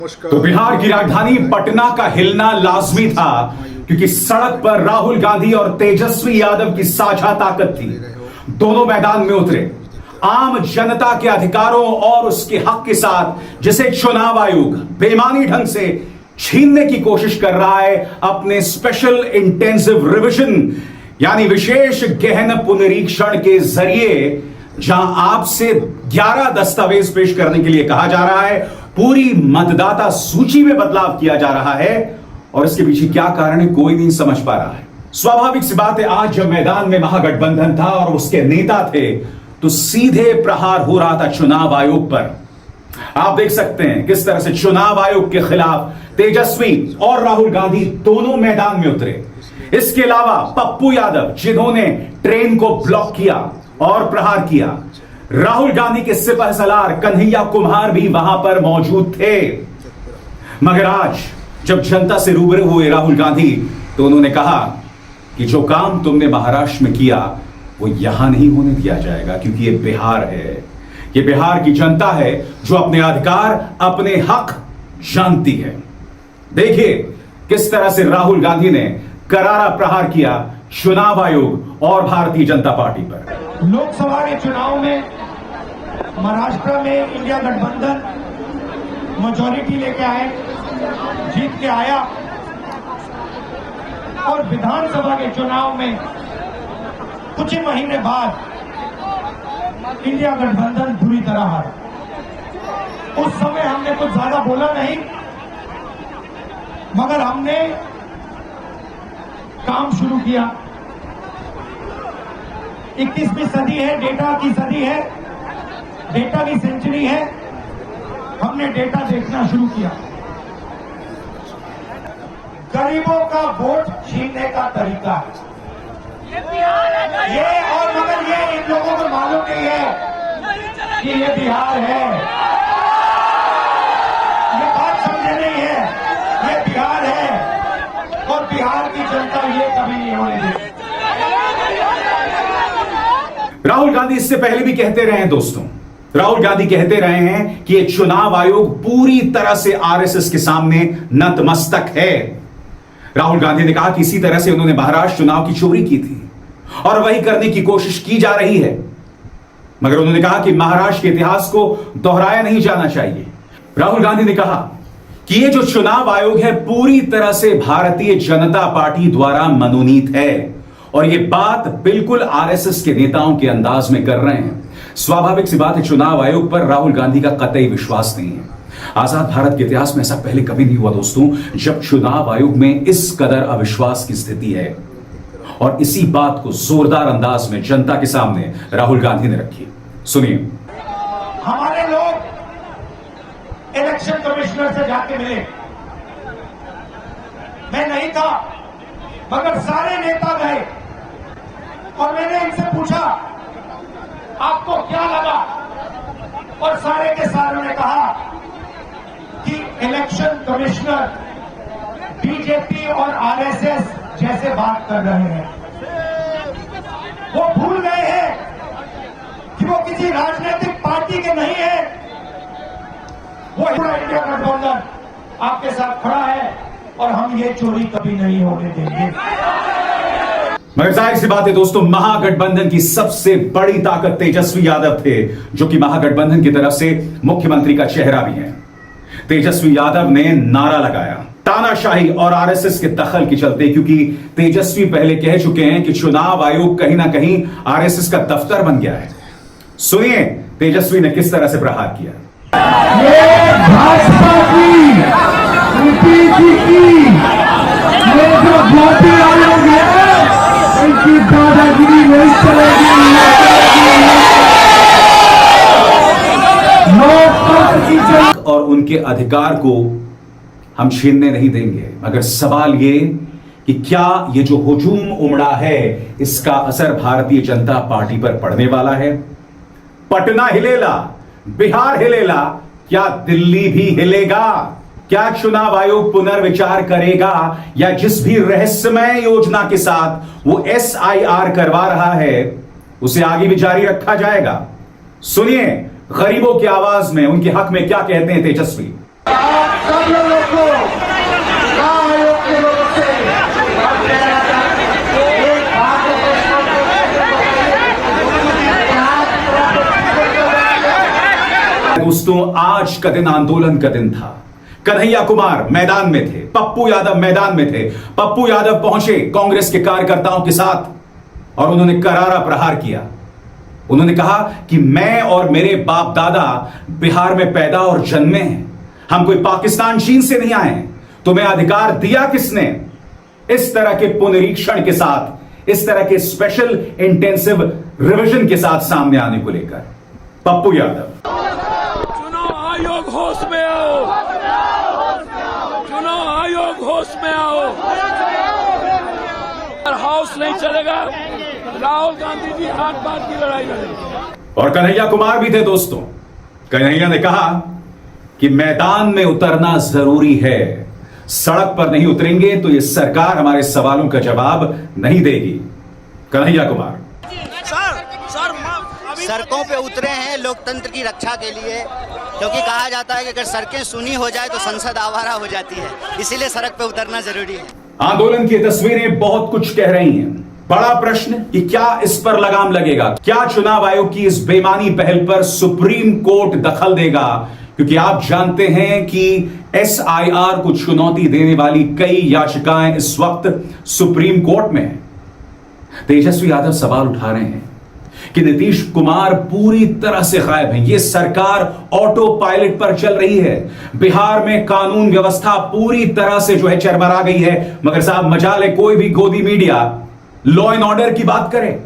तो बिहार की राजधानी पटना का हिलना लाजमी था, क्योंकि सड़क पर राहुल गांधी और तेजस्वी यादव की साझा ताकत थी। दोनों मैदान में उतरे आम जनता के अधिकारों और उसके हक के साथ, जिसे चुनाव आयोग बेईमानी ढंग से छीनने की कोशिश कर रहा है अपने स्पेशल इंटेंसिव रिवीजन यानी विशेष गहन पुनरीक्षण के जरिए, जहां आपसे 11 दस्तावेज पेश करने के लिए कहा जा रहा है, पूरी मतदाता सूची में बदलाव किया जा रहा है। और इसके पीछे क्या कारण है कोई नहीं समझ पा रहा है। स्वाभाविक सी बात है, आज जब मैदान में महागठबंधन था और उसके नेता थे, तो सीधे प्रहार हो रहा था चुनाव आयोग पर। आप देख सकते हैं किस तरह से चुनाव आयोग के खिलाफ तेजस्वी और राहुल गांधी दोनों मैदान में उतरे। इसके अलावा पप्पू यादव, जिन्होंने ट्रेन को ब्लॉक किया और प्रहार किया, राहुल गांधी के सिपहसालार कन्हैया कुमार भी वहां पर मौजूद थे। मगर आज जब जनता से रूबरू हुए राहुल गांधी, तो उन्होंने कहा कि जो काम तुमने महाराष्ट्र में किया वो यहां नहीं होने दिया जाएगा, क्योंकि ये बिहार है, ये बिहार की जनता है जो अपने अधिकार, अपने हक जानती है। देखिए किस तरह से राहुल गांधी ने करारा प्रहार किया चुनाव आयोग और भारतीय जनता पार्टी पर। लोकसभा के चुनाव में महाराष्ट्र में इंडिया गठबंधन मेजॉरिटी लेके आए, जीत के आया, और विधानसभा के चुनाव में कुछ ही महीने बाद इंडिया गठबंधन बुरी तरह हारा। उस समय हमने कुछ ज्यादा बोला नहीं, मगर हमने काम शुरू किया। 21वीं सदी है, डेटा की सदी है, डेटा की सेंचुरी है। हमने डेटा देखना शुरू किया। गरीबों का वोट छीनने का तरीका है ये, और मगर ये इन लोगों को मालूम नहीं है कि ये बिहार है। ये बात समझे नहीं है, ये बिहार है और बिहार की जनता ये कभी नहीं होने देगी। राहुल गांधी इससे पहले भी कहते रहे हैं दोस्तों, राहुल गांधी कहते रहे हैं कि ये चुनाव आयोग पूरी तरह से आरएसएस के सामने नतमस्तक है। राहुल गांधी ने कहा कि इसी तरह से उन्होंने महाराष्ट्र चुनाव की चोरी की थी और वही करने की कोशिश की जा रही है। मगर उन्होंने कहा कि महाराष्ट्र के इतिहास को दोहराया नहीं जाना चाहिए। राहुल गांधी ने कहा कि ये जो चुनाव आयोग है पूरी तरह से भारतीय जनता पार्टी द्वारा मनोनीत है, और ये बात बिल्कुल आरएसएस के नेताओं के अंदाज में कर रहे हैं। स्वाभाविक सी बात है, चुनाव आयोग पर राहुल गांधी का कतई विश्वास नहीं है। आजाद भारत के इतिहास में ऐसा पहले कभी नहीं हुआ दोस्तों, जब चुनाव आयोग में इस कदर अविश्वास की स्थिति है। और इसी बात को जोरदार अंदाज में जनता के सामने राहुल गांधी ने रखी। सुनिए। हमारे लोग इलेक्शन कमिश्नर से जाके मिले, मैं नहीं था, मगर सारे नेता गए और मैंने इनसे पूछा आपको क्या लगा, और सारे के सारों ने कहा कि इलेक्शन कमिश्नर बीजेपी और आरएसएस जैसे बात कर रहे हैं। वो भूल गए हैं कि वो किसी राजनीतिक पार्टी के नहीं है। वो पूरा इंडिया गठबंधन आपके साथ खड़ा है और हम ये चोरी कभी नहीं होने देंगे। मगर जाहिर सी बात है दोस्तों, महागठबंधन की सबसे बड़ी ताकत तेजस्वी यादव थे, जो कि महागठबंधन की तरफ से मुख्यमंत्री का चेहरा भी है। तेजस्वी यादव ने नारा लगाया तानाशाही और आरएसएस के दखल के चलते, क्योंकि तेजस्वी पहले कह चुके हैं कि चुनाव आयोग कहीं ना कहीं आरएसएस का दफ्तर बन गया है। सुनिए तेजस्वी ने किस तरह से प्रहार किया। ये भाजपा की, यूपी की ये जो मोदी आयोग है, इनकी दादागिरी नहीं चलेगी। और उनके अधिकार को हम छीनने नहीं देंगे। मगर सवाल ये कि क्या ये जो हुजूम उमड़ा है, इसका असर भारतीय जनता पार्टी पर पड़ने वाला है? पटना हिलेला, बिहार हिलेला, क्या दिल्ली भी हिलेगा? क्या चुनाव आयोग पुनर्विचार करेगा, या जिस भी रहस्यमय योजना के साथ वो SIR करवा रहा है उसे आगे भी जारी रखा जाएगा? सुनिए गरीबों की आवाज में उनके हक में क्या कहते हैं तेजस्वी। दोस्तों, आज का दिन आंदोलन का दिन था। कन्हैया कुमार मैदान में थे, पप्पू यादव मैदान में थे। पप्पू यादव पहुंचे कांग्रेस के कार्यकर्ताओं के साथ और उन्होंने करारा प्रहार किया। उन्होंने कहा कि मैं और मेरे बाप दादा बिहार में पैदा और जन्मे हैं, हम कोई पाकिस्तान चीन से नहीं आए हैं। तुम्हें अधिकार दिया किसने? इस तरह के पुनरीक्षण के साथ, इस तरह के स्पेशल इंटेंसिव रिवीजन के साथ सामने आने को लेकर पप्पू यादव, चुनाव आयोग होश में आओ, चुनाव आयोग होश में आओ। हाउस नहीं चलेगा, राहुल गांधी जी हाथ बात की लड़ाई लड़ेंगे। और कन्हैया कुमार भी थे दोस्तों। कन्हैया ने कहा कि मैदान में उतरना जरूरी है, सड़क पर नहीं उतरेंगे तो ये सरकार हमारे सवालों का जवाब नहीं देगी। कन्हैया कुमार सड़कों पे उतरे हैं लोकतंत्र की रक्षा के लिए, क्योंकि कहा जाता है कि अगर सड़कें सुनी हो जाए तो संसद आवारा हो जाती है, इसीलिए सड़क पे उतरना जरूरी है। आंदोलन की तस्वीरें बहुत कुछ कह रही हैं। बड़ा प्रश्न कि क्या इस पर लगाम लगेगा? क्या चुनाव आयोग की इस बेमानी पहल पर सुप्रीम कोर्ट दखल देगा? क्योंकि आप जानते हैं कि SIR को चुनौती देने वाली कई याचिकाएं इस वक्त सुप्रीम कोर्ट में हैं। तेजस्वी यादव सवाल उठा रहे हैं कि नीतीश कुमार पूरी तरह से गायब हैं, ये सरकार ऑटो पायलट पर चल रही है, बिहार में कानून व्यवस्था पूरी तरह से जो है चरमरा गई है। मगर साहब मजाल है कोई भी गोदी मीडिया लॉ एंड ऑर्डर की बात करे।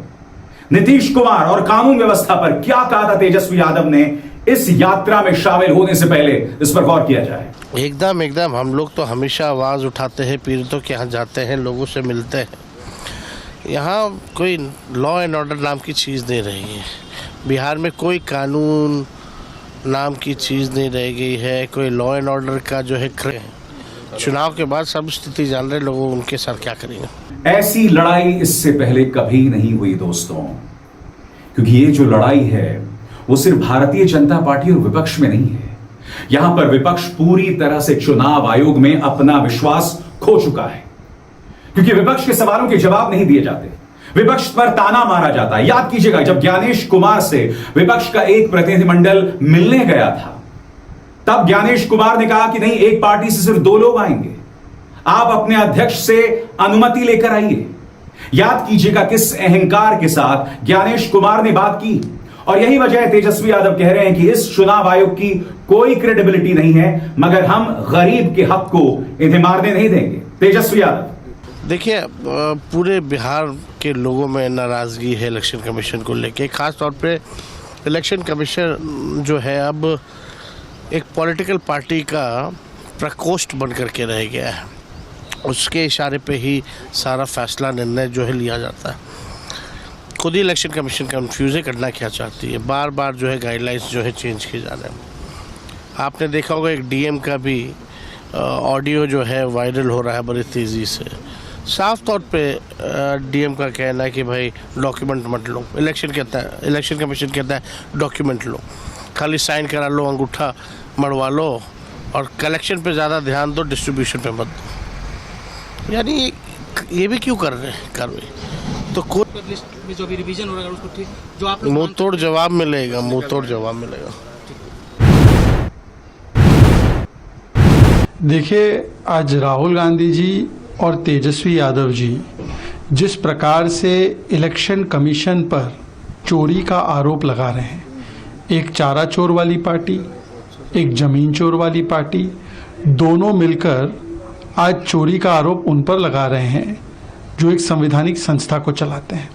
नीतीश कुमार और कानून व्यवस्था पर क्या कहा था तेजस्वी यादव ने, इस यात्रा में शामिल होने से पहले इस पर गौर किया जाए। एकदम हम लोग तो हमेशा आवाज़ उठाते हैं, पीड़ितों के यहाँ जाते हैं, लोगों से मिलते हैं। यहाँ कोई लॉ एंड ऑर्डर नाम की चीज़ नहीं रही है, बिहार में कोई कानून नाम की चीज़ नहीं रह गई है, कोई लॉ एंड ऑर्डर का जो है चुनाव के बाद सब स्थिति जान रहे लोगों उनके साथ क्या करेंगे। ऐसी लड़ाई इससे पहले कभी नहीं हुई दोस्तों, क्योंकि ये जो लड़ाई है वो सिर्फ भारतीय जनता पार्टी और विपक्ष में नहीं है। यहां पर विपक्ष पूरी तरह से चुनाव आयोग में अपना विश्वास खो चुका है, क्योंकि विपक्ष के सवालों के जवाब नहीं दिए जाते, विपक्ष पर ताना मारा जाता है। याद कीजिएगा जब ज्ञानेश कुमार से विपक्ष का एक प्रतिनिधिमंडल मिलने गया था, तब ज्ञानेश कुमार ने कहा कि नहीं, एक पार्टी से सिर्फ 2 लोग आएंगे, आप अपने अध्यक्ष से अनुमति लेकर आइए। याद कीजिएगा किस अहंकार के साथ ज्ञानेश कुमार ने बात की। और यही वजह है तेजस्वी यादव कह रहे हैं कि इस चुनाव आयोग की कोई क्रेडिबिलिटी नहीं है, मगर हम गरीब के हक को इन्हें मारने नहीं देंगे। तेजस्वी यादव, देखिए पूरे बिहार के लोगों में नाराज़गी है इलेक्शन कमीशन को लेके, खास तौर पे इलेक्शन कमीशन जो है अब एक पॉलिटिकल पार्टी का प्रकोष्ठ बन करके रह गया है, उसके इशारे पे ही सारा फैसला निर्णय जो है लिया जाता है। खुद ही इलेक्शन कमीशन कंफ्यूज करना क्या चाहती है, बार बार जो है गाइडलाइंस जो है चेंज किए जा रहे हैं। आपने देखा होगा एक DM का भी ऑडियो जो है वायरल हो रहा है बड़ी तेज़ी से। साफ तौर पे DM का कहना है कि भाई डॉक्यूमेंट मत लो, इलेक्शन कमीशन कहता है डॉक्यूमेंट लो, खाली साइन करा लो, अंगूठा मरवा लो और कलेक्शन पे ज़्यादा ध्यान दो, डिस्ट्रीब्यूशन पे मत दो। यानी ये भी क्यों कर रहे हैं कार्रवाई? तो कोई लिस्ट में जो भी रिवीजन हो रहा है उसको ठीक जो आप मुंह तोड़ जवाब मिलेगा, मुंह तोड़ जवाब मिलेगा। देखिए, आज राहुल गांधी जी और तेजस्वी यादव जी जिस प्रकार से इलेक्शन कमीशन पर चोरी का आरोप लगा रहे हैं, एक चारा चोर वाली पार्टी, एक जमीन चोर वाली पार्टी, दोनों मिलकर आज चोरी का आरोप उन पर लगा रहे हैं जो एक संवैधानिक संस्था को चलाते हैं।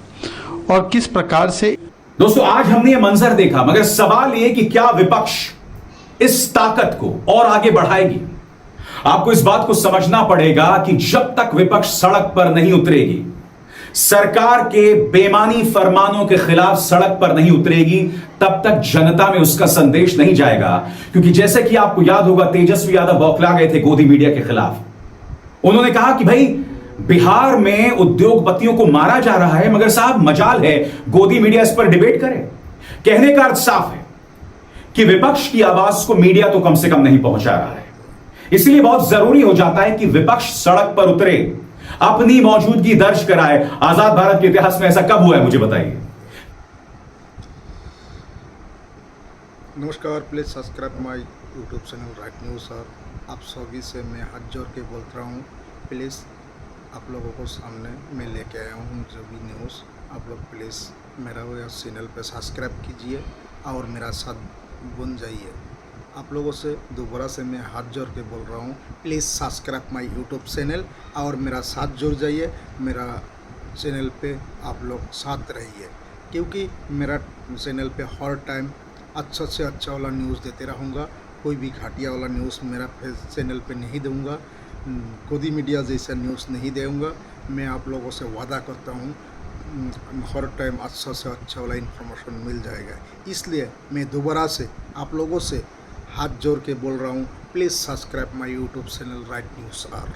और किस प्रकार से दोस्तों आज हमने ये मंजर देखा, मगर सवाल ये कि क्या विपक्ष इस ताकत को और आगे बढ़ाएगी? आपको इस बात को समझना पड़ेगा कि जब तक विपक्ष सड़क पर नहीं उतरेगी, सरकार के बेमानी फरमानों के खिलाफ सड़क पर नहीं उतरेगी, तब तक जनता में उसका संदेश नहीं जाएगा। क्योंकि जैसे कि आपको याद होगा तेजस्वी यादव बौखला गए थे गोदी मीडिया के खिलाफ। उन्होंने कहा कि भाई बिहार में उद्योगपतियों को मारा जा रहा है, मगर साहब मजाल है गोदी मीडिया इस पर डिबेट करे। कहने का अर्थ साफ है कि विपक्ष की आवाज को मीडिया तो कम से कम नहीं पहुंचा रहा है। इसलिए बहुत जरूरी हो जाता है कि विपक्ष सड़क पर उतरे, अपनी मौजूदगी दर्ज कराए। आजाद भारत के इतिहास में ऐसा कब हुआ है मुझे बताइए। नमस्कार, please subscribe my YouTube channel right news sir. आप सभी से मैं हाथ जोड़ के बोल रहा हूँ, प्लीज़ आप लोगों को सामने मैं लेके आया हूँ जो भी न्यूज़। आप लोग प्लीज़ मेरा वो चैनल पे सब्सक्राइब कीजिए और मेरा साथ बन जाइए। आप लोगों से दोबारा से मैं हाथ जोड़ के बोल रहा हूँ, please subscribe my YouTube channel और मेरा साथ जुड़ जाइए। मेरा चैनल पे आप लोग साथ रहिए, क्योंकि मेरा चैनल पे हर टाइम अच्छा से अच्छा वाला न्यूज़ देते रहूँगा। कोई भी घाटिया वाला न्यूज़ मेरा चैनल पे नहीं दूँगा, गोदी मीडिया जैसा न्यूज़ नहीं दूँगा। मैं आप लोगों से वादा करता हूँ हर टाइम अच्छा से अच्छा वाला इन्फॉर्मेशन मिल जाएगा। इसलिए मैं दोबारा से आप लोगों से हाथ जोड़ के बोल रहा हूँ, please subscribe my YouTube channel right news are.